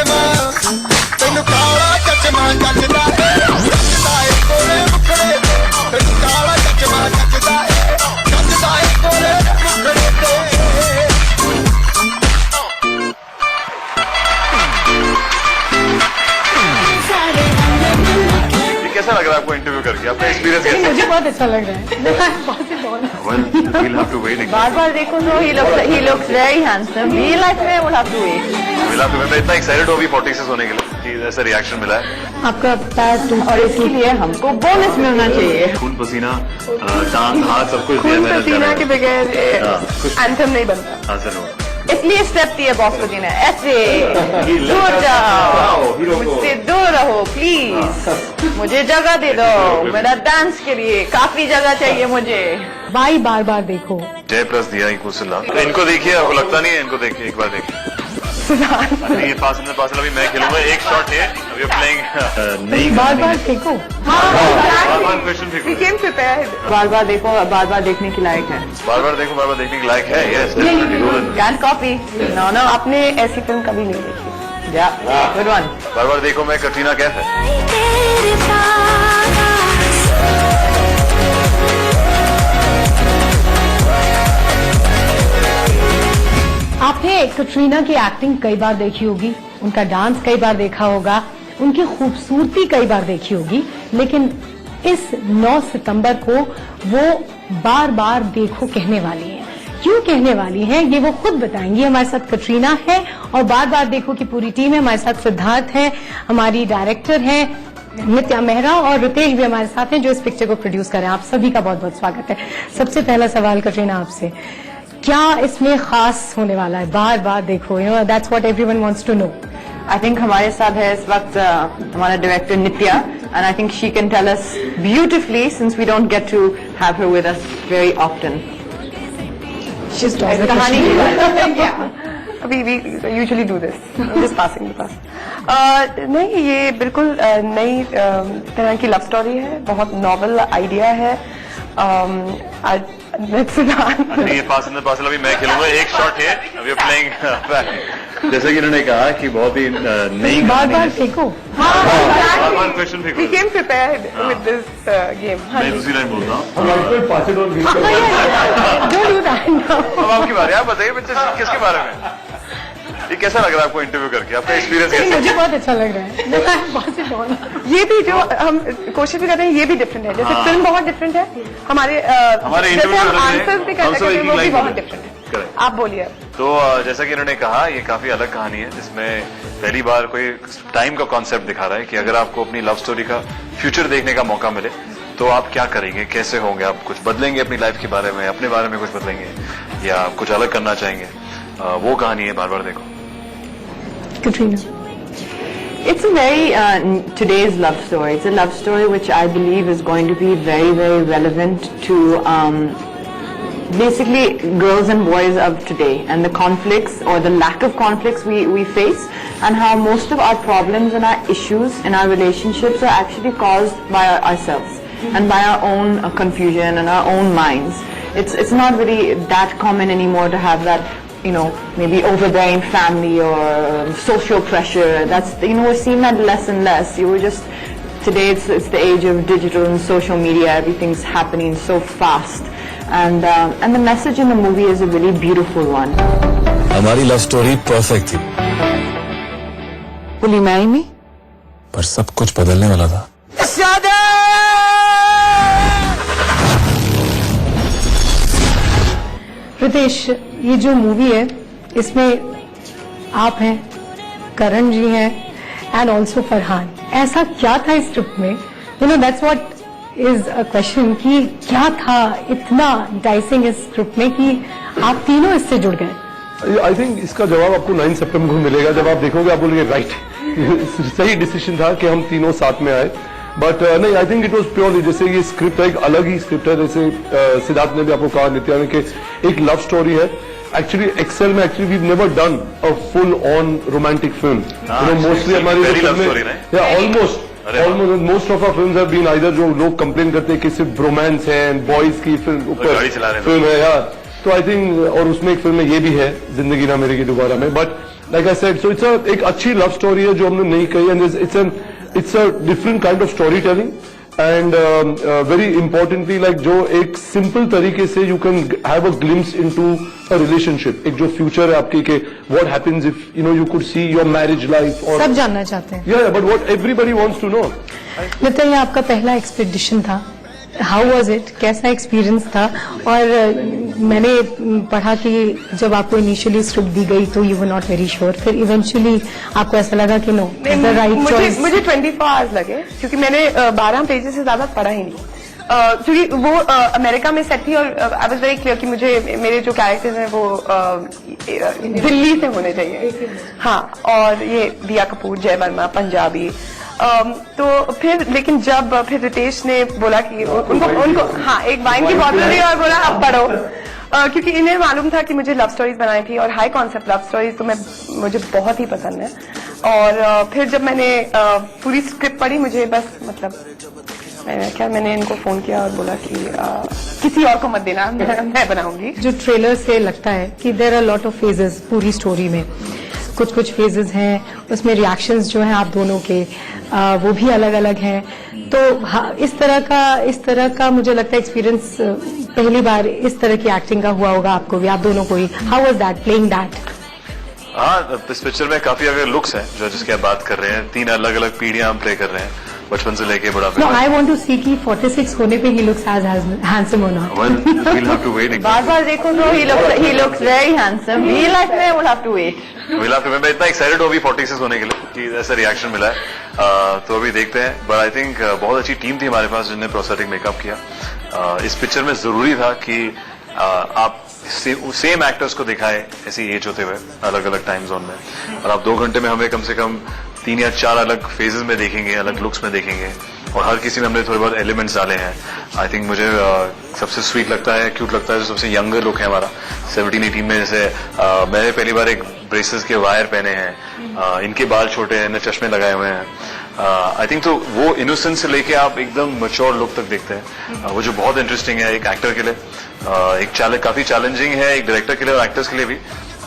चचमा तेन काला चचमा जचदा है कोरे मुखड़े तेन काला चचमा जचदा है कोरे मुखड़े ते। कैसा लग रहा है आपको इंटरव्यू करके? आपका एक्सपीरियंस कैसा है? मुझे बहुत अच्छा लग रहा है। We'll have to wait. बार बार देखो तो he looks very handsome. Real life में we'll have to wait. We'll have to wait. मैं इतना एक्साइटेड हूँ अभी 46 होने के लिए कि ऐसा रिएक्शन मिला है। आपका पैर टूट और इसके लिए हमको बोनस मिलना चाहिए। खून पसीना टांग हाथ सब कुछ दिया खून मेहनत पसीना कर के बगैर एंथम नहीं बनता। हाँ सर वो इसलिए स्टेप दिए बॉस को जी ने, ऐसे दूर जाओ, मुझसे दूर रहो प्लीज, मुझे जगह दे दो, मेरा डांस के लिए काफी जगह चाहिए मुझे। भाई बार बार देखो। जय प्लस दिया तो इनको देखिए, आपको लगता नहीं है? इनको देखिए एक बार देखिए। ये पासल अभी मैं खेलूंगा, एक शॉट है अभी प्लेइंग नहीं बार बार देखो। Question We came prepared. बार बार देखो, बार बार देखने के लायक है। बार बार देखो, बार बार देखने के लायक है। यस कैन कॉपी नो आपने ऐसी फिल्म कभी नहीं देखी। या गुड वन। बार बार देखो मैं कटरीना कैफ है। आपने कटरीना की एक्टिंग कई बार देखी होगी, उनका डांस कई बार देखा होगा, उनकी खूबसूरती कई बार देखी होगी, लेकिन इस 9 सितंबर को वो बार बार देखो कहने वाली हैं। क्यों कहने वाली हैं ये वो खुद बताएंगी। हमारे साथ कटरीना है और बार बार देखो की पूरी टीम है। हमारे साथ सिद्धार्थ है, हमारी डायरेक्टर है नित्या मेहरा, और रितेश भी हमारे साथ हैं जो इस पिक्चर को प्रोड्यूस कर रहे हैं। आप सभी का बहुत बहुत स्वागत है। सबसे पहला सवाल कटरीना आपसे, क्या इसमें खास होने वाला है? बार बार Dekho, you know that's what everyone wants to know. I think हमारे साथ है इस वक्त हमारा director Nitya, and I think she can tell us beautifully since we don't get to have her with us very often. कहानी अभी we usually do this just passing the pass. नहीं, ये बिल्कुल नई तरह की लव स्टोरी है, बहुत नॉवल आइडिया है। ये पासल अभी मैं खेलूंगा, एक शॉट है अभी प्लेइंग जैसे कि इन्होंने कहा कि बहुत ही नई बार बार देखो। Question We came prepared with this game. मैं दूसरी लाइन बोल रहा हूँ। Don't do that now. अब आपकी बारी, आप बताइए बच्चे किसके बारे में? ये कैसा लग रहा है आपको इंटरव्यू करके? आपका एक्सपीरियंस कैसा है? मुझे बहुत अच्छा लग रहा है। ये भी जो हम कोशिश भी कर रहे हैं ये भी डिफरेंट है, जैसे फिल्म बहुत डिफरेंट है, हमारे इंटरव्यू आंसर्स भी करते हैं वो भी बहुत डिफरेंट है। आप बोलिए। तो जैसा कि इन्होंने कहा, ये काफी अलग कहानी है जिसमें पहली बार कोई टाइम का कॉन्सेप्ट दिखा रहा है कि अगर आपको अपनी लव स्टोरी का फ्यूचर देखने का मौका मिले तो आप क्या करेंगे, कैसे होंगे, आप कुछ बदलेंगे अपनी लाइफ के बारे में, अपने बारे में कुछ बदलेंगे या कुछ अलग करना चाहेंगे। वो कहानी है बार बार देखो। Katrina. It's a very today's love story. It's a love story which I believe is going to be very, very relevant to basically girls and boys of today, and the conflicts or the lack of conflicts we face, and how most of our problems and our issues in our relationships are actually caused by ourselves and by our own confusion and our own minds. It's not really that common anymore to have that, you know, maybe overbearing family or social pressure. That's, you know, we're seeing that less and less. You were just today. It's the age of digital and social media. Everything's happening so fast, and the message in the movie is a really beautiful one. हमारी love story perfect थी, Will you marry me? पर सब कुछ बदलने वाला था। रितेश, ये जो मूवी है इसमें आप हैं, करण जी हैं, एंड ऑल्सो फरहान। ऐसा क्या था इस ट्रिप में? You know that's what is a question कि क्या था इतना डाइसिंग इस ट्रिप में कि आप तीनों इससे जुड़ गए? आई थिंक इसका जवाब आपको 9 सितंबर को मिलेगा। जब आप देखोगे आप बोलोगे राइट सही डिसीजन था कि हम तीनों साथ में आए। बट नहीं, I think it was purely, जैसे ये स्क्रिप्ट है, एक अलग ही स्क्रिप्ट है। जैसे सिद्धार्थ ने भी आपको कहा, नित्या ने, कि एक लव स्टोरी है। एक्चुअली एक्सेल में actually we never done a full on romantic film. Mostly हमारी almost most of our films have been either, जो लोग कंप्लेन करते हैं कि सिर्फ रोमांस है, बॉयज की फिल्म ऊपर फिल्म है यार। तो आई थिंक, और उसमें एक फिल्म में ये भी है, जिंदगी ना मेरी की दोबारा में। But like I said, so एक अच्छी लव स्टोरी है जो हमने नहीं कही, and it's a different kind of story telling, and very importantly like जो एक सिंपल तरीके से you can have a glimpse into a relationship, एक जो फ्यूचर है आपकी के what happens if you could see your marriage life, और सब जानना चाहते हैं। या but what everybody wants to no. लगता है ये आपका पहला एक्सपेडिशन था, हाउ वाज इट, कैसा एक्सपीरियंस था? और मैंने पढ़ा कि जब आपको इनिशियली स्क्रिप्ट दी गई तो you were not very sure, फिर इवेंचुअली आपको ऐसा लगा कि नो द राइट चॉइस। मुझे 24 आवर्स लगे क्योंकि मैंने 12 पेजेस से ज्यादा पढ़ा ही नहीं, क्योंकि वो अमेरिका में सेट थी और आई वाज वेरी क्लियर कि मुझे मेरे जो कैरेक्टर्स हैं वो दिल्ली से होने चाहिए। हाँ, और ये दिया कपूर, जय वर्मा, पंजाबी। तो फिर लेकिन जब फिर रितेश ने बोला कि उनको हाँ एक वाइन की बॉटल दी और बोला अब पढ़ो, क्योंकि इन्हें मालूम था कि मुझे लव स्टोरीज बनाई थी और हाई कॉन्सेप्ट लव स्टोरीज तो मुझे बहुत ही पसंद है। और फिर जब मैंने पूरी स्क्रिप्ट पढ़ी, मुझे बस मतलब मैंने इनको फोन किया और बोला कि किसी और को मत देना, मैं बनाऊंगी। जो ट्रेलर से लगता है कि there are lot of phases पूरी स्टोरी में, कुछ फेजेस हैं उसमें, रिएक्शंस जो हैं आप दोनों के वो भी अलग अलग हैं। तो हाँ, इस तरह का मुझे लगता है एक्सपीरियंस पहली बार इस तरह की एक्टिंग का हुआ होगा आपको भी, आप दोनों को ही। How was that playing that? हाँ, इस पिक्चर में काफी अगर लुक्स हैं जो जिसकी आप बात कर रहे हैं, 3 अलग अलग पीढ़ियां हम प्ले कर रहे हैं, बचपन से लेके बुढ़ापे। No, I want to see कि 46 होने पे he looks as handsome or not. Well, we'll have to wait. बार देखो तो he looks very handsome. Real life में we'll have to wait. We'll have to wait. मैं इतना एक्साइटेड हूँ अभी 46 होने के लिए कि ऐसा रिएक्शन मिला है, तो अभी देखते हैं। बट आई थिंक बहुत अच्छी टीम थी हमारे पास जिन्होंने प्रोस्थेटिक मेकअप किया। इस पिक्चर में जरूरी था कि आप सेम एक्टर्स को दिखाए ऐसी एज होते हुए अलग अलग टाइम जोन में, और आप 2 घंटे में हमें कम से कम 3 या 4 अलग फेजेस में देखेंगे, अलग लुक्स में देखेंगे, और हर किसी में हमने थोड़े बहुत एलिमेंट्स डाले हैं। आई थिंक मुझे सबसे स्वीट लगता है, क्यूट लगता है जो सबसे यंगर लुक है हमारा 17-18 में। जैसे मैंने पहली बार एक ब्रेसेस के वायर पहने हैं, इनके बाल छोटे हैं, इन्हें चश्मे लगाए हुए हैं। आई थिंक तो वो इनोसेंस से लेके आप एकदम मैच्योर लुक तक देखते हैं, वो जो बहुत इंटरेस्टिंग है एक एक्टर के लिए, काफी चैलेंजिंग है एक डायरेक्टर के लिए और एक्टर्स के लिए भी।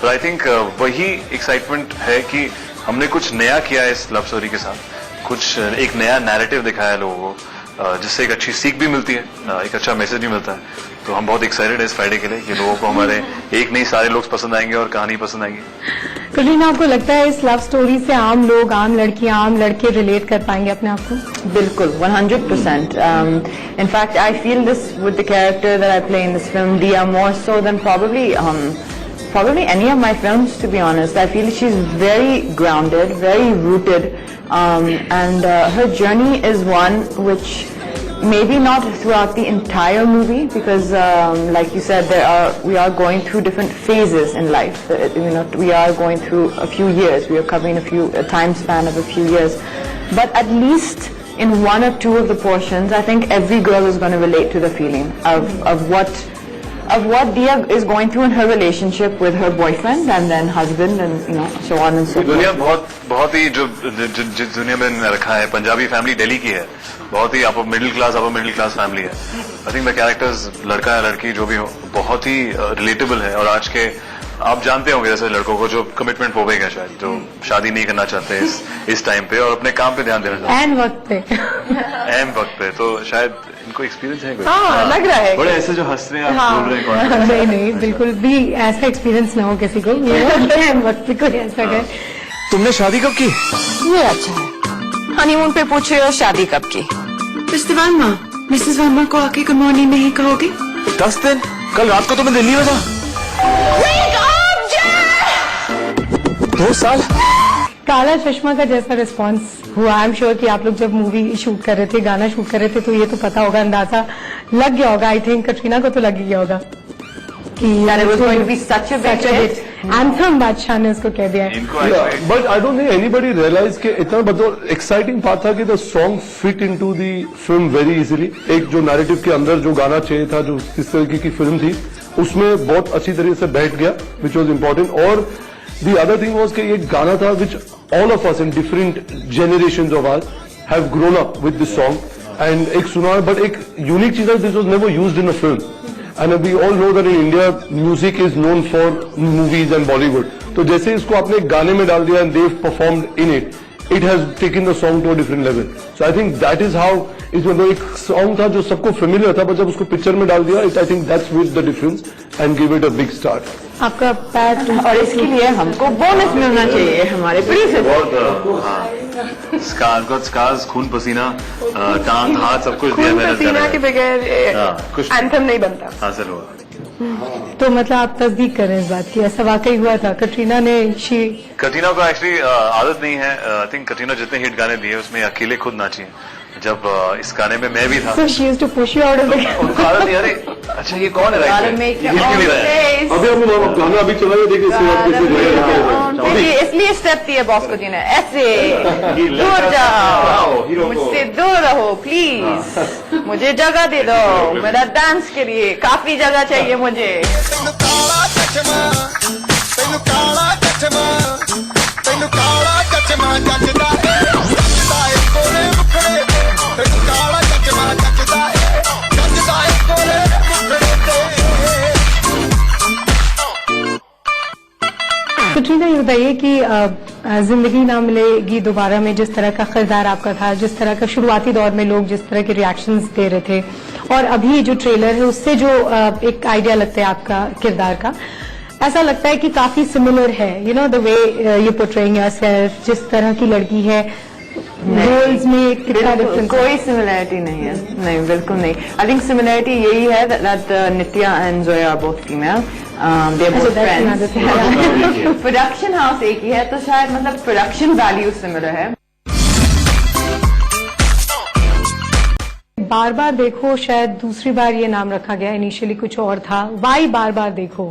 पर आई थिंक वही एक्साइटमेंट है कि हमने कुछ नया किया है इस लव स्टोरी के साथ, कुछ एक नया नैरेटिव दिखाया है लोगों को, जिससे एक अच्छी सीख भी मिलती है, एक अच्छा मैसेज भी मिलता है। तो हम बहुत एक्साइटेड है इस फ्राइडे के लिए कि लोगों को हमारे एक नहीं सारे लोग पसंद आएंगे और कहानी पसंद आएंगी। कटरीना, आपको लगता है इस लव स्टोरी से आम लोग, आम लड़कियां, आम लड़के रिलेट कर पाएंगे अपने आप को? बिल्कुल, 100%. In fact, I feel this with the character that I play in this film, Dia, more so than probably any of my films, to be honest. I feel she's very grounded, very rooted, and her journey is one which maybe not throughout the entire movie, because like you said, we are going through different phases in life. We are going through a few years. We are covering a time span of a few years, but at least in 1 or 2 of the portions, I think every girl is going to relate to the feeling of what Dia is going through in her relationship with her boyfriend and then husband, and so on and so forth. दुनिया बहुत ही जो जिस दुनिया में रखा है, Punjabi family Delhi की है, बहुत ही अपर मिडिल क्लास फैमिली है। आई थिंक द कैरेक्टर्स, लड़का या लड़की जो भी हो, बहुत ही रिलेटेबल है। और आज के आप जानते होंगे जैसे लड़कों को जो कमिटमेंट हो गया शायद, जो शादी नहीं करना चाहते इस टाइम पे और अपने काम पे ध्यान देना चाहते एन वक्त पे तो शायद इनको एक्सपीरियंस है। हाँ, लग रहा है बड़े ऐसे जो हंस रहे हैं, आप बोल रहे हैं नहीं, बिल्कुल भी ऐसा एक्सपीरियंस ना हो किसी को, एन वक्त पे कोई ऐसा करे। तुमने शादी कब की? ये अच्छा है, हनीमून पे पूछ रहे हो शादी कब की? मिस्टर वर्मा, मिसेस वर्मा को आके गुड मॉर्निंग नहीं कहोगे? 10 दिन, कल रात को तो मैं दिल्ली में था। 2 साल। काला चश्मा का जैसा रिस्पांस हुआ, आई एम श्योर कि आप लोग जब मूवी शूट कर रहे थे, गाना शूट कर रहे थे, तो ये तो पता होगा, अंदाजा लग गया होगा। आई थिंक कटरीना को तो लग ही गया होगा कि That it was going to be such a big hit. Anthem Badshah ने उसको कह दिया है। But I don't think anybody realise कि इतना मतलब एक्साइटिंग पार्ट था कि the song fit into the film very easily. एक जो नैरेटिव के अंदर जो गाना चाहिए था, जो किस तरीके की फिल्म थी, उसमें बहुत अच्छी तरीके से बैठ गया, विच वॉज इम्पोर्टेंट। और द अदर थिंग वॉज कि ये गाना था which all of us in different generation of us have grown up with this song, and एक सुना, बट एक यूनिक चीज है, this was never used in a film. And we all know that in India, music is known for movies and Bollywood. तो जैसे इसको आपने गाने में डाल दिया and they performed in it, it has taken the song to a different level. So I think that is how इसमें एक सॉन्ग था जो सबको फेमिलियर था, बट जब उसको पिक्चर में डाल दिया, I think that's made the difference and give it a big start. आपका पैर और इसके लिए हमको बोनस मिलना चाहिए हमारे प्रोड्यूसर. स्कार्स, खून पसीना, टांग हाथ सब कुछ दिया खून मैंने. पसीना के बगैर कुछ एंथम नहीं बनता. हासिल हुआ. तो मतलब आप तस्दीक करें इस बात की, ऐसा वाकई हुआ था? कटरीना ने कटरीना को एक्चुअली आदत नहीं है. आई थिंक कटरीना जितने हिट गाने दिए उसमें अकेले खुद नाची है. जब इस गाने में मैं भी था, So she used to push you out of the उनको आदत नहीं. अरे अच्छा ये कौन है Gotta राइट? make ये your क्यों नहीं own रहा है? अभी हम गाना अभी चला देखिए इसलिए स्टेप दिए बॉस को जी ने, ऐसे दूर जाओ, मुझसे दूर रहो प्लीज, मुझे जगह दे दो, मेरा डांस के लिए काफी जगह चाहिए मुझे. ਤੈਨੂੰ ਕਾਲਾ ਚਸ਼ਮਾ, ਤੈਨੂੰ ਕਾਲਾ ਚਸ਼ਮਾ, ਤੈਨੂੰ ਕਾਲਾ ਚਸ਼ਮਾ ਜੱਜਦਾ ਏ ਕੋਲੇ ਮੁਖੜੇ ਤੇ. ਤੈਨੂੰ ਕਾਲਾ ਚਸ਼ਮਾ ਜੱਜਦਾ ਏ ਕੋਲੇ ਮੁਖੜੇ ਤੇ. कटरीना ये बताइए कि जिंदगी ना मिलेगी दोबारा में जिस तरह का किरदार आपका था, जिस तरह का शुरुआती दौर में लोग जिस तरह के रिएक्शंस दे रहे थे, और अभी जो ट्रेलर है उससे जो एक आइडिया लगता है आपका किरदार का, ऐसा लगता है कि काफी सिमिलर है. You know the way you portraying yourself, जिस तरह की लड़की है, रोल्स में कितना डिफरेंस? कोई सिमिलैरिटी नहीं है, नहीं बिल्कुल नहीं. आई थिंक सिमिलैरिटी यही है that Nitya and Zoya are both female, they are both friends. Production house एक ही है, तो शायद मतलब प्रोडक्शन वैल्यू सिमिलर है. बार बार देखो शायद दूसरी बार ये नाम रखा गया, इनिशियली कुछ और था. वाई बार बार देखो?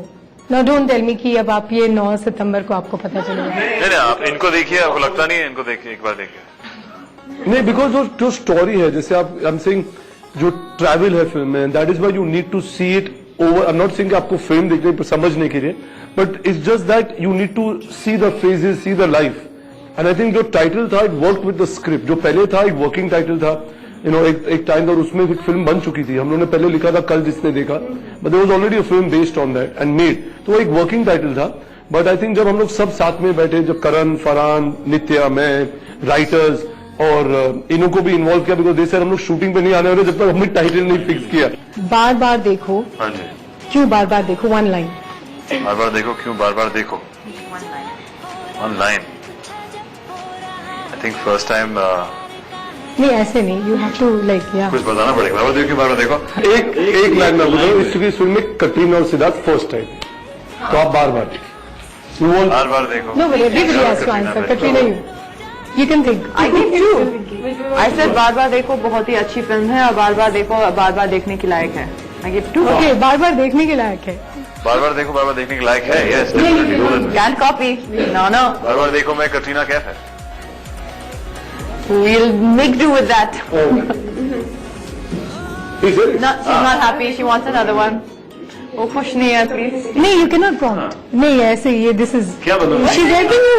नो डोंट टेल मी कि अब आप ये 9 सितंबर को आपको पता चलेगा. नहीं आप इनको देखिए, आपको लगता नहीं है? इनको देखिए, एक बार देखिए. नहीं, बिकॉज जो स्टोरी है, जैसे आप आई एम सेइंग जो ट्रैवल है फिल्म में, that is why you need to see it over. I am not saying आपको फिल्म देखने पर समझने के लिए, but it's just that you need to see the phases, see the life. And I think जो title था it work with the script. जो पहले था एक वर्किंग टाइटल था, यू नो एक टाइम, और उसमें एक फिल्म बन चुकी थी. हम लोगों ने पहले लिखा था कल जिसने देखा, but there was already a film based on that and made. तो वो एक वर्किंग टाइटल था. बट आई थिंक जब हम लोग सब साथ में बैठे, जब करण, फरहान, नित्या, मैं, राइटर्स और इन्हों को भी इन्वॉल्व किया, बिकॉज जैसे हम लोग शूटिंग पे नहीं आने वाले जब तक हमने टाइटल नहीं फिक्स किया. बार बार देखो, हाँ जी. क्यों बार बार देखो? One line. बार बार देखो, क्यों बार बार देखो? One line. I think first time नहीं ऐसे नहीं, यू हैव टू लाइक या कुछ बताना पड़ेगा. बार बार देखो, क्यों बार बार देखो? एक लाइन में बताओ. इस फिल्म में कटरीना और सिद्धार्थ फर्स्ट टाइम, तो आप बार बार बार बार देखो. No but everybody has to answer. Katrina you can think. I think too. I said बार बार देखो बहुत ही अच्छी फिल्म है, और बार बार देखो बार बार देखने के लायक है. I give 2. ओके, बार बार देखने के लायक है. बार बार देखो, बार बार देखने के लायक है. Yes, can copy. No no, Baar बार देखो मैं कटरीना कैफ है. we'll make do with that. She's not happy. She wants another one. वो खुश नहीं है प्लीज. नहीं, यू कैन नॉट प्रॉम्प्ट. नहीं ऐसे ये दिस इज क्या बताऊं? She rating you.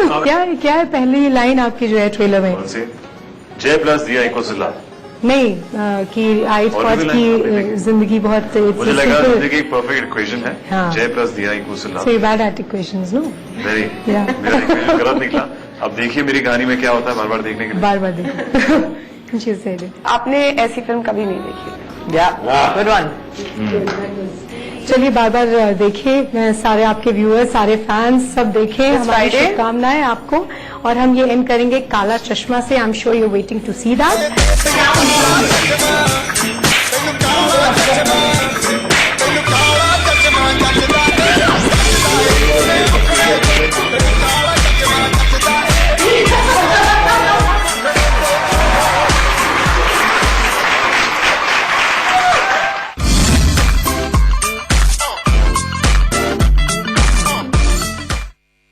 क्या है पहली लाइन आपकी जो है ट्रेलर में? कौन सी? जय plus Diya equals to love. नहीं कि आई थॉट की जिंदगी बहुत मुझे लगा जिंदगी एक परफेक्ट इक्वेशन है. हाँ. Jay plus Diya equals to love. So bad at equations. No very, Yeah. मेरा इक्वेशन गलत निकला. अब देखिए मेरी कहानी में क्या होता है बार बार देखने के लिए. बार बार देखो. She said it. आपने ऐसी फिल्म कभी नहीं देखी? या गुड वन. चलिए बार बार देखिए, सारे आपके व्यूअर्स, सारे फैंस सब देखें. हमारी Friday. शुभकामनाएं आपको. और हम ये एंड करेंगे काला चश्मा से. I am sure you waiting to see that. ਤੈਨੂੰ ਕਾਲਾ ਚਸ਼ਮਾ ਜੱਜਦਾ